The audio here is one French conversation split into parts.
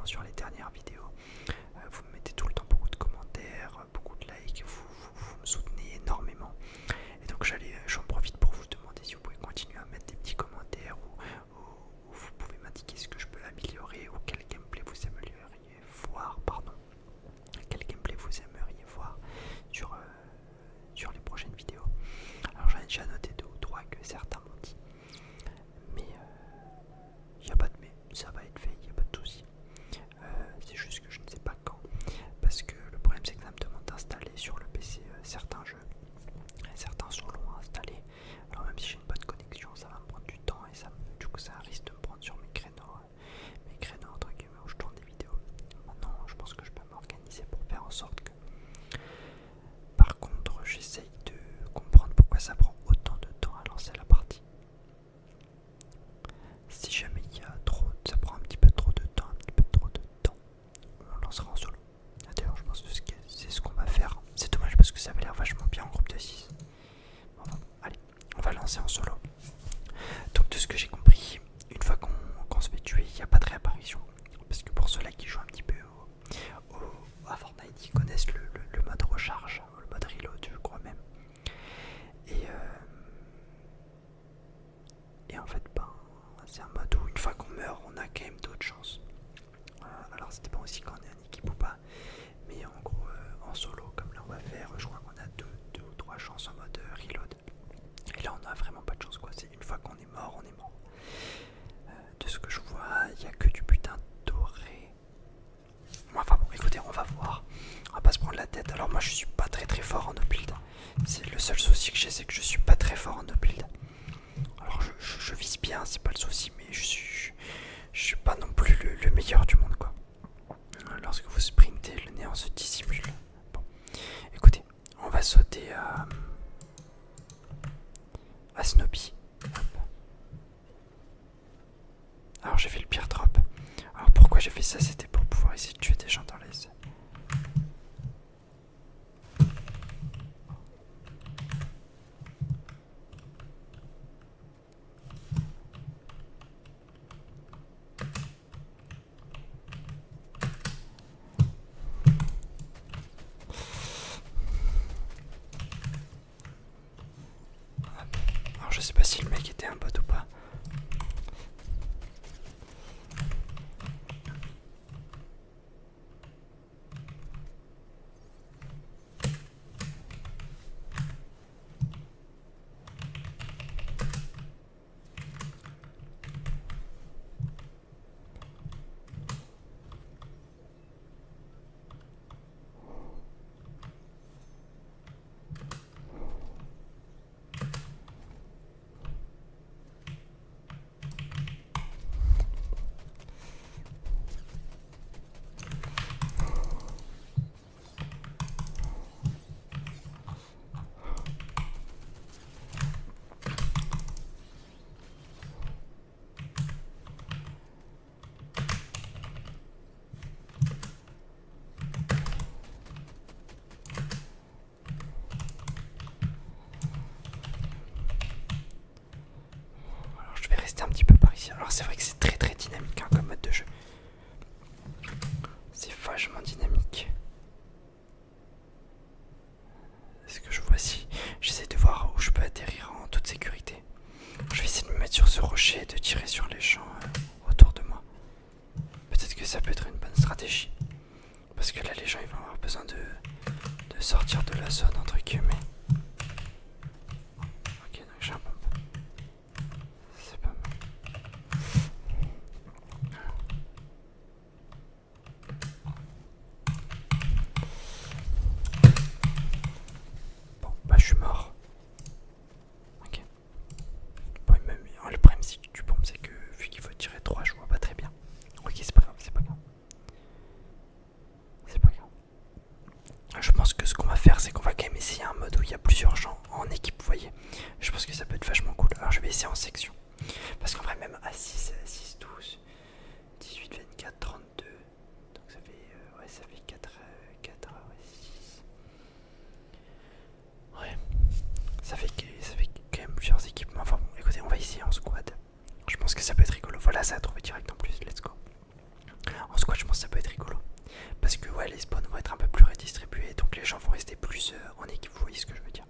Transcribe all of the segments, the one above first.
sur les dernières vidéos. Vous me mettez tout le temps beaucoup de commentaires, beaucoup de likes, vous me soutenez énormément. Et donc j'en profite pour vous demander si vous pouvez continuer à mettre des petits commentaires ou vous pouvez m'indiquer ce que je peux améliorer ou quel gameplay vous aimeriez voir, quel gameplay vous aimeriez voir sur les prochaines vidéos. Alors j'en ai déjà noté 2 ou 3 que certains m'ont dit, mais il n'y a pas de mais, ça va être fait, il n'y a pas de souci. C'est juste que je ne sais pas quand, parce que le problème c'est que ça me demande d'installer sur le PC certains jeux. Certains sont longs à installer, alors même si j'ai une bonne connexion, ça va me prendre du temps et du coup ça risque de me prendre sur mes créneaux entre guillemets où je tourne des vidéos. Maintenant, je pense que je peux m'organiser pour faire en sorte que. Par contre, j'essaye de comprendre pourquoi ça prend autant de temps à lancer la partie. Si jamais ça prend un petit peu trop de temps, on lancera en solo. D'ailleurs, je pense que c'est ce qu'on va faire. C'est dommage parce que ça avait l'air vachement bien en groupe de 6. Bon, allez, on va lancer en solo. Donc, de ce que j'ai compris, une fois qu'on se fait tuer, il n'y a pas de réapparition. Parce que pour ceux-là qui jouent un petit peu à Fortnite, ils connaissent le mode recharge, le mode reload, je crois même. Et en fait, c'est un mode où une fois qu'on meurt, on a quand même d'autres chances. Alors, ça dépend aussi quand on est en équipe ou pas. Mais en gros, en solo, comme là on va faire, je crois qu'on a 2 ou 3 chances en mode reload. Et là, on a vraiment pas de chance, quoi. C'est une fois qu'on est mort, on est mort. De ce que je vois, il n'y a que du butin doré. Enfin bon, écoutez, on va voir. On va pas se prendre la tête. Alors moi, je suis pas très fort en no build. C'est le seul souci que j'ai, c'est que je suis pas très fort en no build. Alors je vise bien, c'est pas le souci, mais je suis pas non plus le meilleur du monde, quoi. Lorsque vous sprintez, le néant se dissimule. Bon, écoutez, on va sauter à Snobby. Alors j'ai fait le pire drop. Alors pourquoi j'ai fait ça? C'était pour pouvoir essayer de tuer des gens dans les... Alors je sais pas si le mec était un bot ou pas. Un petit peu par ici. Alors c'est vrai que c'est très dynamique, hein, comme mode de jeu. C'est vachement dynamique. Est-ce que je vois si j'essaie de voir où je peux atterrir en toute sécurité? Je vais essayer de me mettre sur ce rocher et de tirer sur les gens autour de moi. Peut-être que ça peut être une bonne stratégie. Parce que là les gens ils vont avoir besoin de sortir de la zone entre guillemets. Ok, donc j'ai un pompe. C'est pas mal. Bon, bah je suis mort. Ok. Bon, même, le problème si tu pompes, c'est que vu qu'il faut tirer 3, je vois pas très bien. Ok, c'est pas grave, c'est pas grave. C'est pas grave. Je pense que ce qu'on va faire, c'est qu'on va quand même essayer un mode où il y a plusieurs gens en équipe, vous voyez. Je pense que ça peut être vachement cool. Alors je vais essayer en section. Parce qu'en vrai, même à 6, 12, 18, 24, 32. Donc ça fait, ouais, ça fait 4, 6. Ouais. Ça fait quand même plusieurs équipes. Enfin bon, écoutez, on va essayer en squad. Je pense que ça peut être rigolo. Voilà, ça a trouvé direct en plus. Let's go. En squad, je pense que ça peut être rigolo. Parce que ouais, les spawns vont être un peu plus redistribués, donc les gens vont rester plus en équipe, vous voyez ce que je veux dire.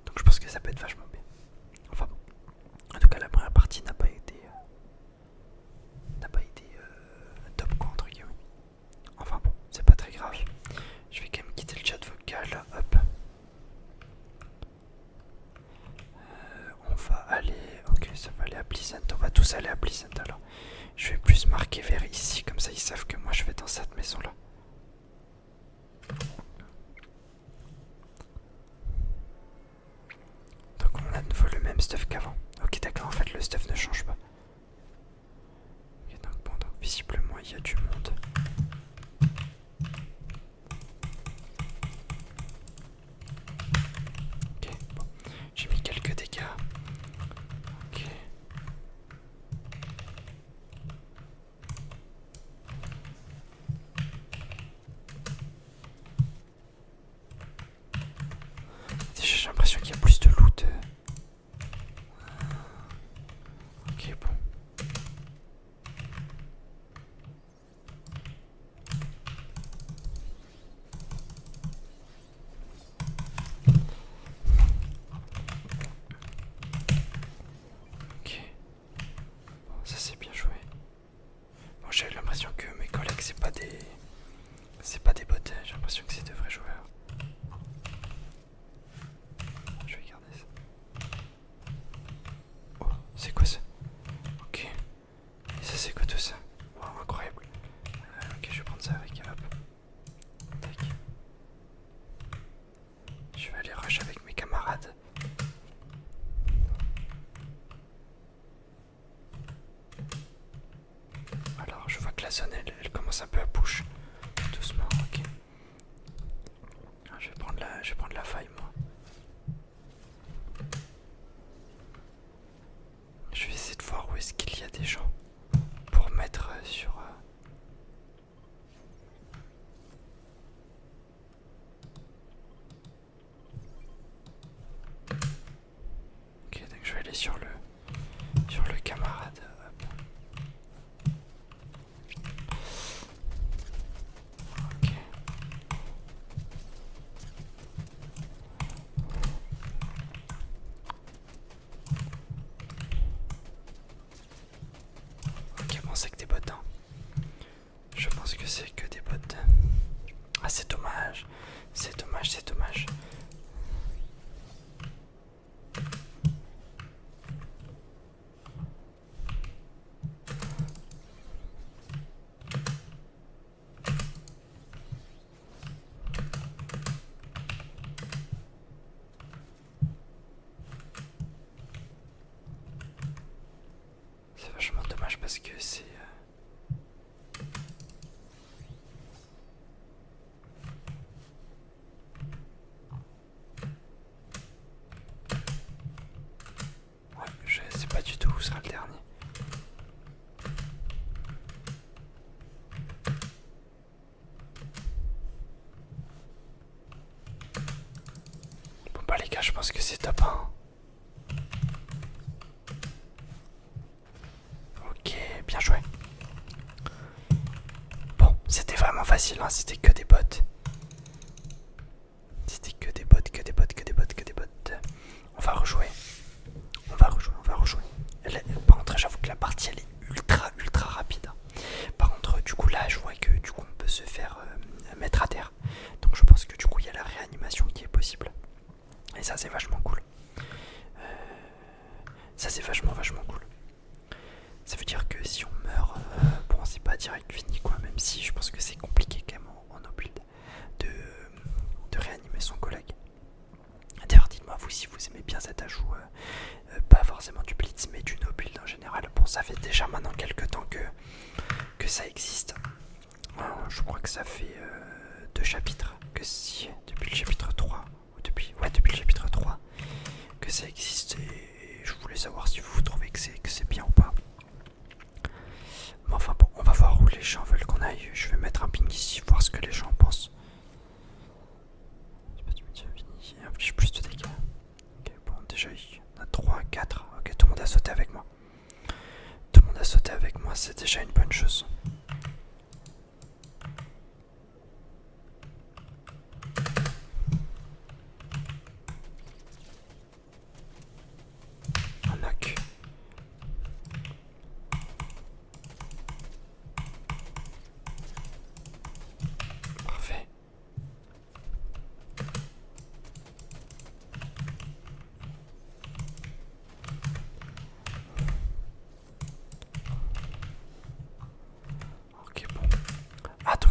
Donc je pense que ça peut être vachement bien. Enfin bon. En tout cas, la première partie n'a pas été top quoi entre guillemets. Enfin bon, c'est pas très grave. Je vais quand même quitter le chat vocal. Hop. On va aller. Ok, ça va aller à Pleasant. On va tous aller à Pleasant alors. Je vais plus marquer vers ici, comme ça ils savent que moi je vais dans cette maison là. Donc on a de nouveau le même stuff qu'avant. Ok d'accord, en fait le stuff ne change pas. Ok donc bon, donc visiblement il y a du monde. Ok, bon, j'ai mis quelques dégâts. Ok. J'ai l'impression qu'il y a plus de loot. Ok bon. Ok. Bon, ça c'est bien joué. Bon, j'ai l'impression que mes collègues c'est pas des bots, j'ai l'impression que c'est de vrais joueurs. Je vais garder ça. Oh, c'est quoi ça? Ok. Et ça c'est quoi tout ça? Wow, incroyable. Ok, je vais prendre ça avec. Hop. Tac. Je vais aller rush avec mes camarades. Alors, je vois que la zone elle commence un peu à push. Doucement, ok. Je vais prendre la faille moi. Je vais essayer de voir où est-ce qu'il y a des gens pour mettre sur. Ok, donc je vais aller sur le camarade. Hop. Ok. Ok, bon, c'est que des bots. Hein. Je pense que c'est que des bots. Ah, c'est dommage. C'est dommage, c'est dommage. C'est vachement dommage parce que c'est. Ouais, je sais pas du tout où sera le dernier. Bon bah les gars, je pense que c'est top 1. Ok, bien joué. Bon, c'était vraiment facile, hein, c'était que des bots. C'était que des bots, que des bots, que des bots, que des bots. On va rejouer. On va rejouer, on va rejouer. Par contre, j'avoue que la partie elle est ultra rapide. Par contre, du coup, là, je vois que du coup, on peut se faire mettre à terre. Donc, je pense que du coup, il y a la réanimation qui est possible. Et ça, c'est vachement cool. Ça, c'est vachement cool. Ça veut dire que si on meurt, bon, c'est pas direct fini, quoi. Même si je pense que c'est compliqué quand même en no build de réanimer son collègue. D'ailleurs, dites-moi vous si vous aimez bien cet ajout, pas forcément du blitz, mais du no build en général. Bon, ça fait déjà maintenant quelques temps que ça existe. Je crois que ça fait 2 chapitres que si depuis le chapitre 3 ou depuis le chapitre 3 que ça existe et je voulais savoir si vous trouvez que c'est bien ou pas. Mais enfin bon, on va voir où les gens veulent qu'on aille. Je vais mettre un ping ici, voir ce que les gens pensent. Il inflige plus de dégâts. Ok, bon, déjà il y en a 3, 4. Ok, tout le monde a sauté avec moi. Tout le monde a sauté avec moi, c'est déjà une bonne chose.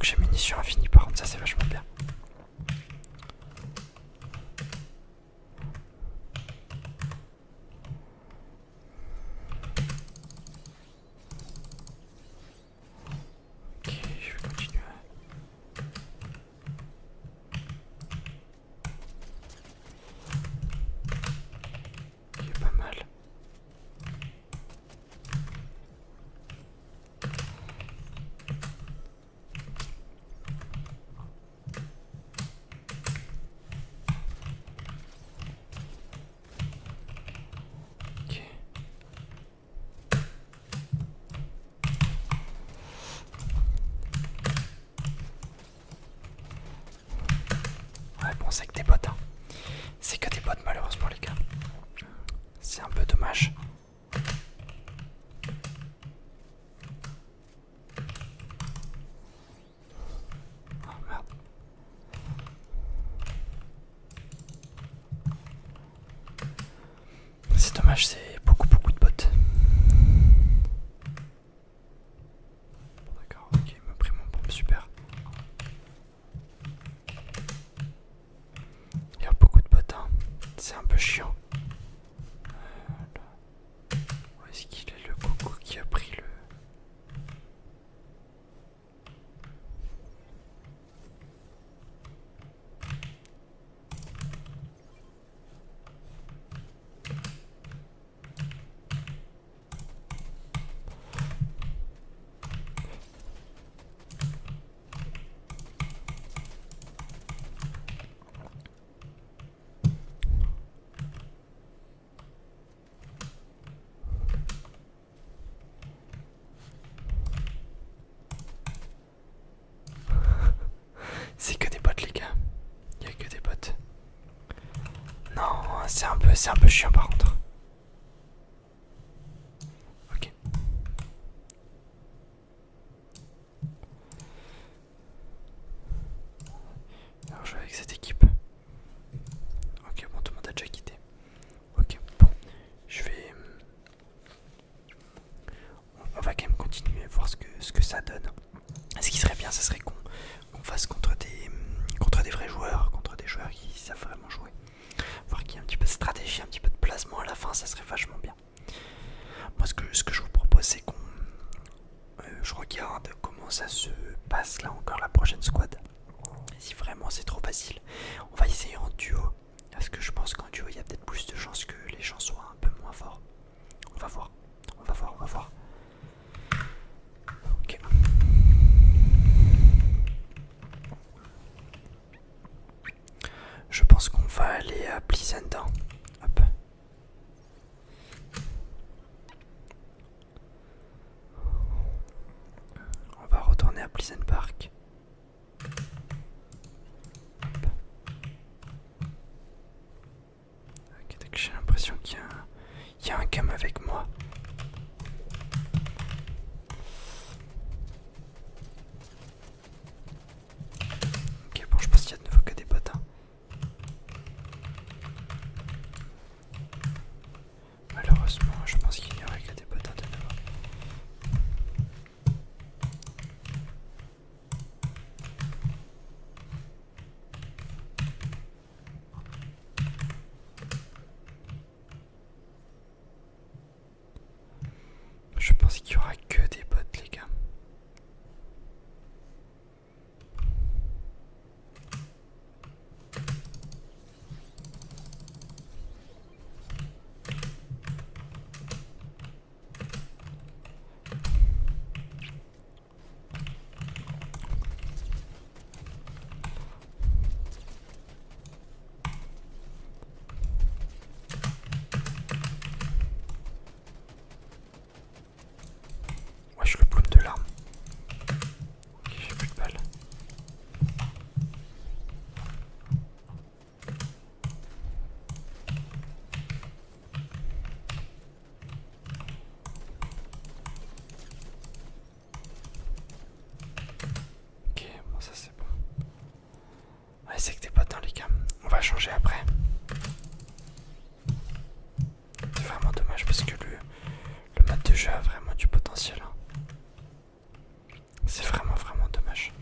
que j'ai munitions infinies, par contre, ça c'est vachement bien. Ok, je vais continuer. Ok, pas mal. Ok. Ouais, bon, c'est que des bottes, hein. C'est que des bottes, malheureusement, les gars. C'est un peu dommage. Oh merde. C'est dommage, c'est beaucoup de bottes. Bon, d'accord, ok, il m'a pris mon pompe, super. Il y a beaucoup de bottes, hein. C'est un peu chiant. Où est-ce qu'il est le coco qui a pris le... C'est que des bottes, les gars. Il y a que des bottes. Non, c'est un peu chiant par contre. Ok. Alors je vais avec cette équipe. Ok, bon, tout le monde a déjà quitté. Ok, bon. Je vais... On va quand même continuer, voir ce que ça donne. Ce qui serait bien, ça serait qu'on fasse contre des vrais joueurs, contre des joueurs qui savent vraiment jouer. Voir qu'il y a un petit peu de stratégie, un petit peu de placement à la fin, ça serait vachement bien. Moi, ce que je vous propose, c'est qu'on... je regarde comment ça se passe là encore la prochaine squad. Et si vraiment c'est trop facile, on va essayer en duo. Parce que je pense qu'en duo, il y a peut-être plus de chances que les gens soient un peu moins forts. On va voir, on va voir, on va voir. Ok. Je pense qu'on va aller à Pleasant. Hop. On va retourner à Pleasant Park. Hop. Ok, j'ai l'impression qu'il y a un cam avec moi. Ok, bon, je pense qu'il y a de nouveau que des potes. Hein. Malheureusement, je pense qu'il n'y aurait que des potes de nouveau. Je pense qu'il y aura que des potes, les gars. Wesh, le plume de l'arme. Ok, j'ai plus de balles. Ok, bon, ça c'est bon. Ouais, c'est que des potes, hein, les gars. On va changer après. C'est vraiment dommage parce que le mode de jeu a vraiment du potentiel. Hein. C'est vraiment dommage.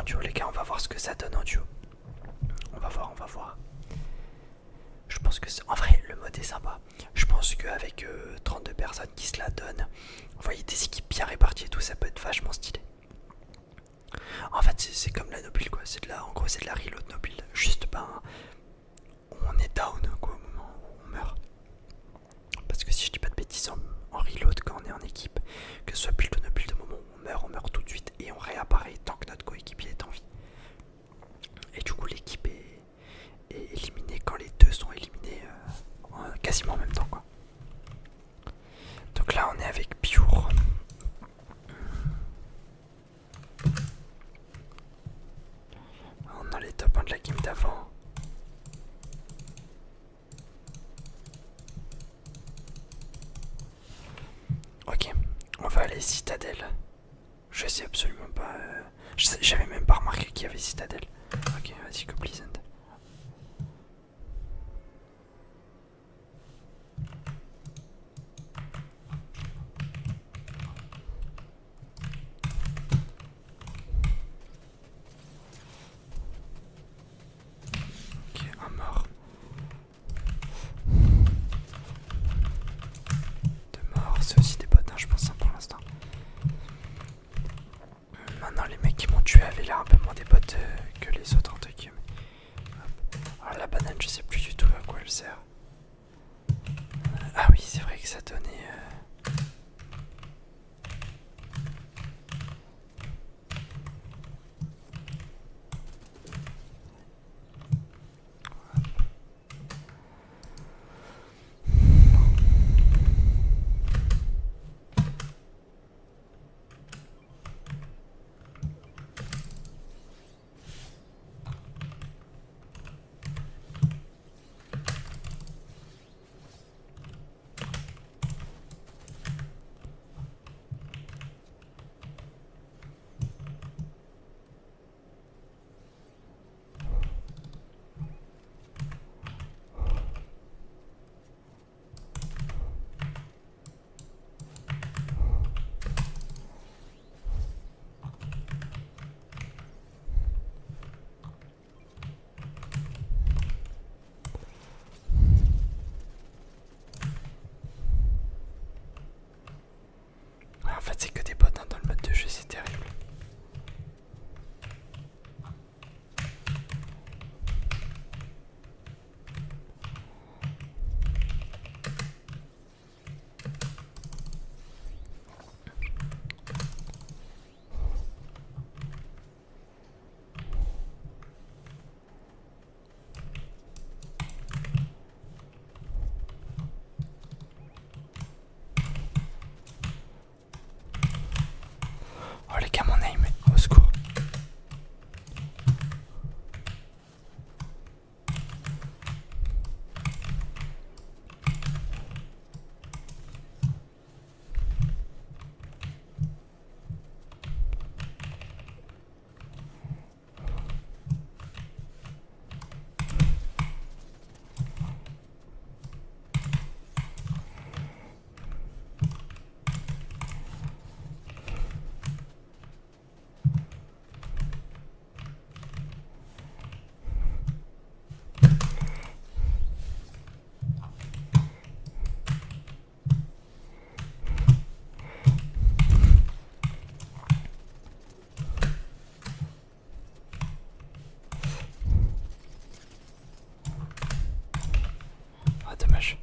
en duo les gars, on va voir ce que ça donne en duo. On va voir, on va voir. Je pense que en vrai le mode est sympa. Je pense qu'avec 32 personnes qui se la donnent, vous voyez des équipes bien réparties et tout, ça peut être vachement stylé. En fait c'est comme la no build quoi, en gros c'est de la reload no build. Juste ben on est down quoi au moment où on meurt. Parce que si je dis pas de bêtises en reload quand on est en équipe, que ce soit build ou no build, au moment où on meurt tout de suite et on réapparaît tant que notre coéquipier est en vie. Et du coup l'équipe est éliminée quand les deux sont éliminés quasiment en même temps quoi. Donc là on est avec Pure. On a les top 1 de la game d'avant. Ok, on va aller Citadelle. Je sais absolument pas. J'avais même pas remarqué qu'il y avait Citadelle. Ok, vas-y, go Pleasant. Ok, un mort. Deux morts, c'est aussi des bots, hein, je pense, hein, pour l'instant. Maintenant, les mecs qui m'ont tué avaient l'air un peu moins des bots que les autres, entre guillemets. Alors, la banane, je sais plus du tout à quoi elle sert. Ah oui, c'est vrai que ça donnait. En fait, c'est que des bots hein, dans le mode de jeu, c'est terrible. Oh les gars, mon aim, au secours. Ah, dommage.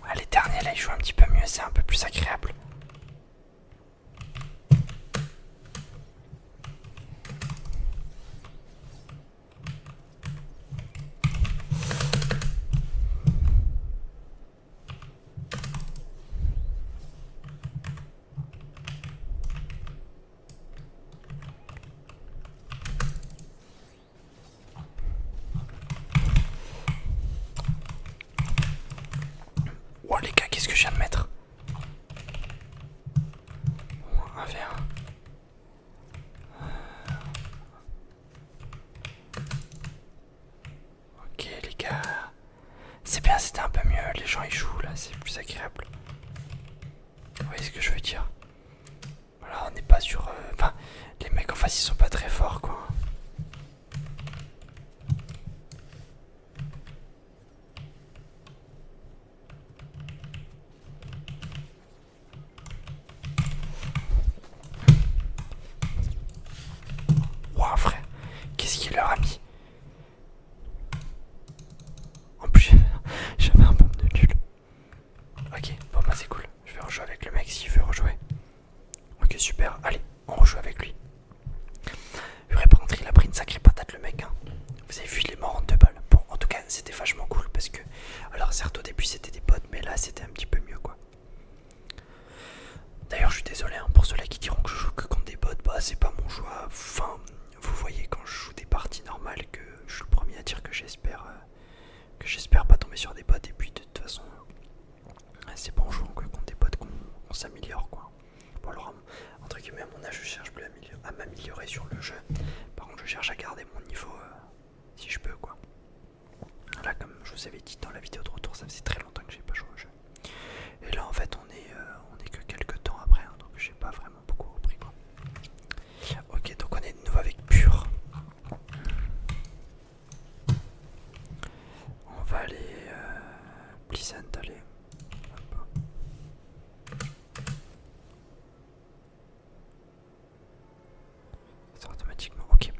Ah, les derniers là ils jouent un petit peu mieux, c'est un peu plus agréable. Oh les gars, qu'est-ce que je viens de mettre? 1v1. Ok les gars. C'est bien, c'était un peu mieux, les gens ils jouent là, c'est plus agréable. voyez ce que je veux dire? Voilà, on n'est pas sur... Enfin, les mecs en face ils sont pas très forts quoi. Ouah frère, qu'est-ce qu'il leur a mis? En plus j'avais un bombe de nul. Ok, bon bah c'est cool. Je vais rejouer avec le mec s'il veut rejouer. Ok super, allez, on rejoue avec lui. J'aurais pas rentré, il a pris une sacrée patate le mec hein. Vous avez vu, il est mort en 2 balles. Bon en tout cas c'était vachement cool parce que... Alors certes au début c'était des bots mais là c'était un petit peu mieux quoi. D'ailleurs je suis désolé hein, pour ceux-là qui diront que je joue que contre des bots, bah c'est pas mon choix. Enfin, vous voyez quand je joue des parties normales que je suis le premier à dire que j'espère pas tomber sur des bots et puis de toute façon c'est pas en jouant que contre des bots qu'on s'améliore quoi. Bon alors entre guillemets à mon âge je cherche plus à m'améliorer sur le jeu. Par contre je cherche à garder mon niveau si je peux quoi. Là comme je vous avais dit dans la vidéo de retour ça faisait très longtemps que j'ai pas joué au jeu. Et là en fait on est que quelques temps après hein, donc j'ai pas vraiment beaucoup repris quoi. Ok donc on est de nouveau avec Pure. On va aller Pleasant, allez. Hop. C'est automatiquement, ok.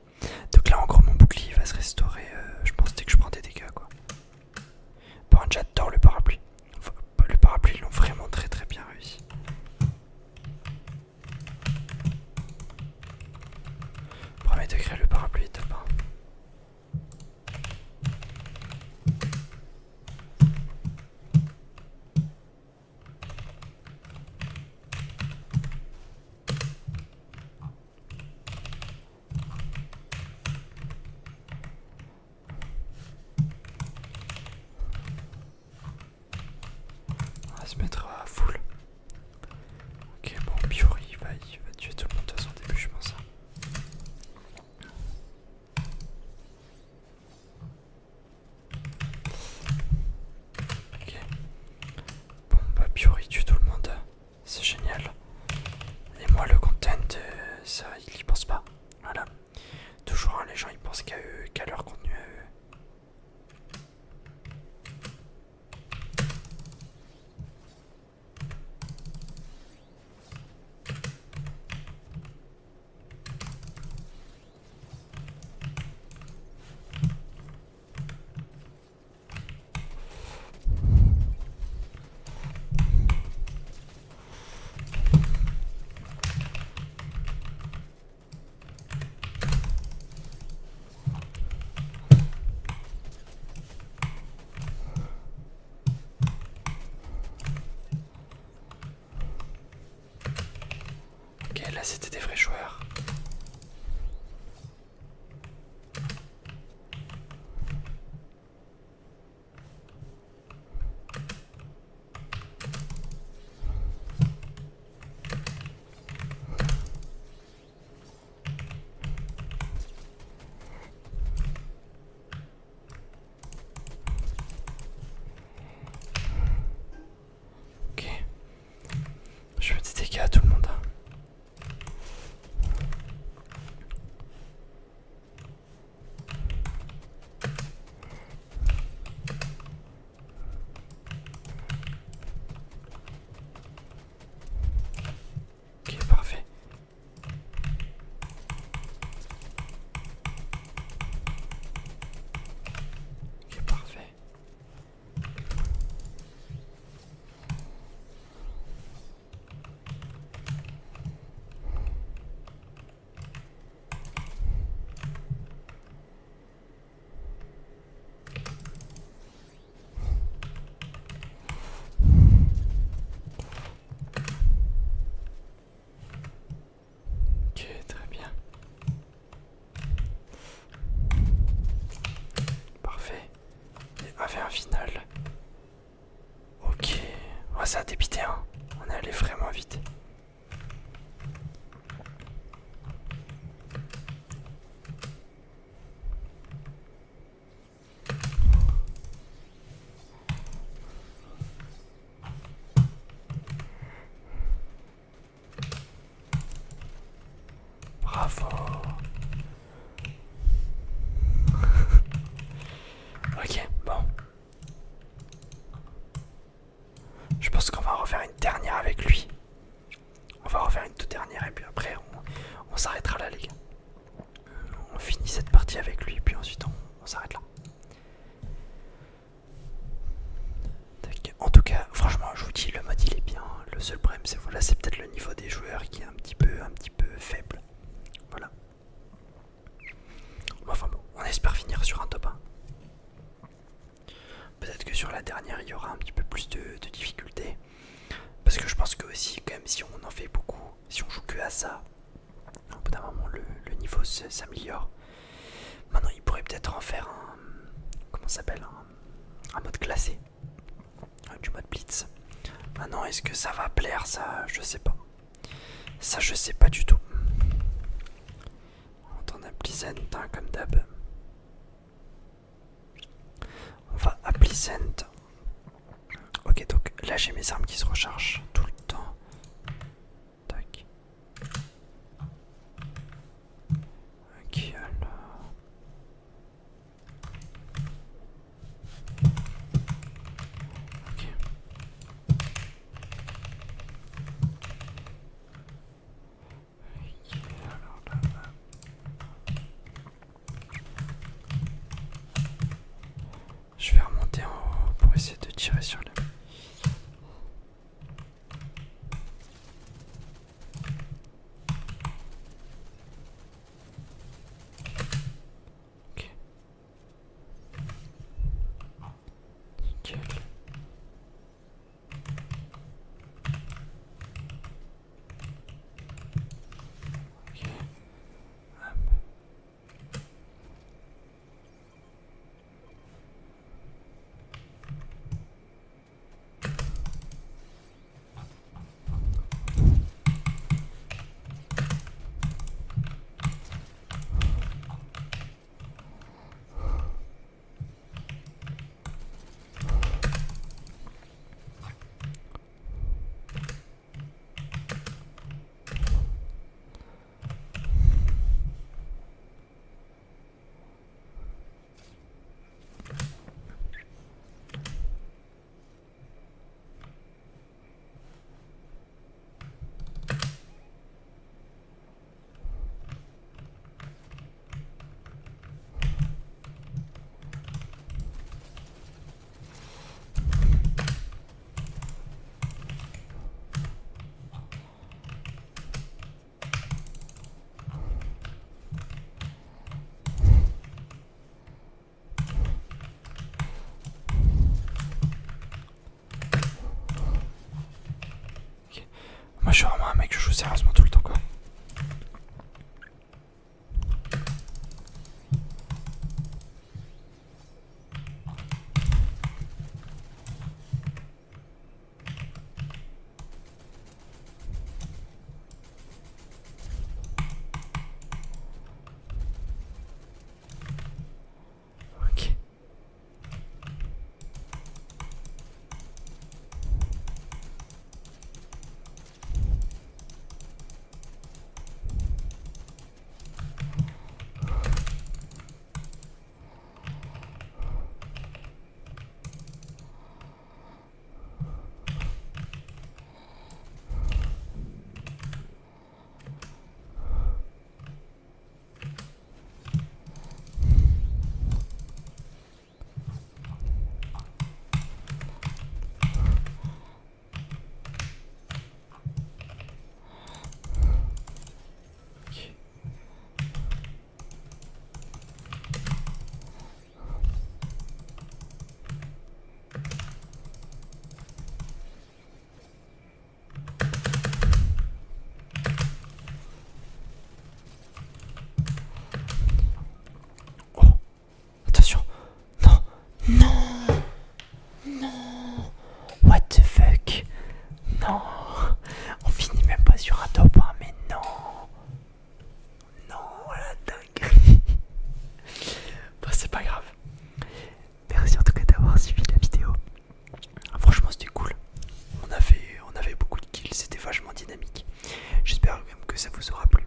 Donc là en gros mon bouclier va se restaurer, je pense dès que je prends des dégâts quoi. Par contre j'adore le parapluie. Enfin, le parapluie ils l'ont vraiment très très bien réussi. Premier degré le parapluie est top 1. On va se mettre à full. Ok bon Pure il va tuer tout le monde de son début je pense. Ok. Bon bah Pure il tue tout le monde. C'est génial. Et moi le content ça il y pense pas. Voilà. Toujours hein, les gens ils pensent qu'à eux, qu'à leur contenu à eux. Ok là c'était des vrais joueurs. Ok. Je fais des dégâts à tout le monde. Ok parfait. Ok parfait. Ok très bien. Parfait. Et 1v1 final. Ok. Oh, ça a débité hein. On est allé vraiment vite. s'améliore. Maintenant, il pourrait peut-être en faire un. Comment ça s'appelle, un mode classé. Du mode blitz. Maintenant, est-ce que ça va plaire? Ça, je sais pas. Ça, je sais pas du tout. On t'en a Pleasant, hein, comme d'hab. On va à Pleasant. Ok, donc là j'ai mes armes qui se rechargent tout le temps. Tac. Ok, alors. Ok. Ok, alors là. Je vais remonter en haut pour essayer de tirer sur la. Ok. Nickel. Ok. Hop. Moi je suis vraiment un mec, je joue sérieusement tout le temps quoi. Ok. Oh, attention. Non, non, non. What the fuck? Non, on finit même pas sur un top 1, mais non. Non, la dinguerie. Bon, c'est pas grave. Merci en tout cas d'avoir suivi la vidéo. Franchement, c'était cool. On avait beaucoup de kills, c'était vachement dynamique. J'espère même que ça vous aura plu.